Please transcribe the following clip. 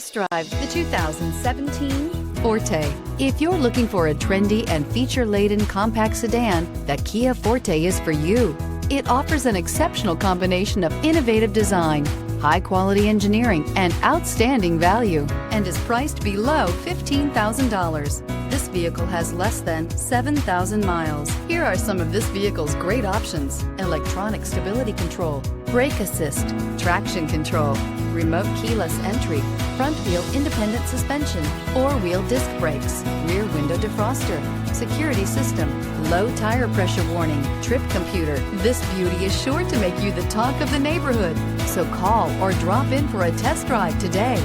Test drive the 2017 Forte. If you're looking for a trendy and feature-laden compact sedan, the Kia Forte is for you. It offers an exceptional combination of innovative design, high-quality engineering, and outstanding value, and is priced below $15,000. This vehicle has less than 7,000 miles. Here are some of this vehicle's great options: electronic stability control, brake assist, traction control, remote keyless entry, front wheel independent suspension, four-wheel disc brakes, rear window defroster, security system, low tire pressure warning, trip computer. This beauty is sure to make you the talk of the neighborhood. So call or drop in for a test drive today.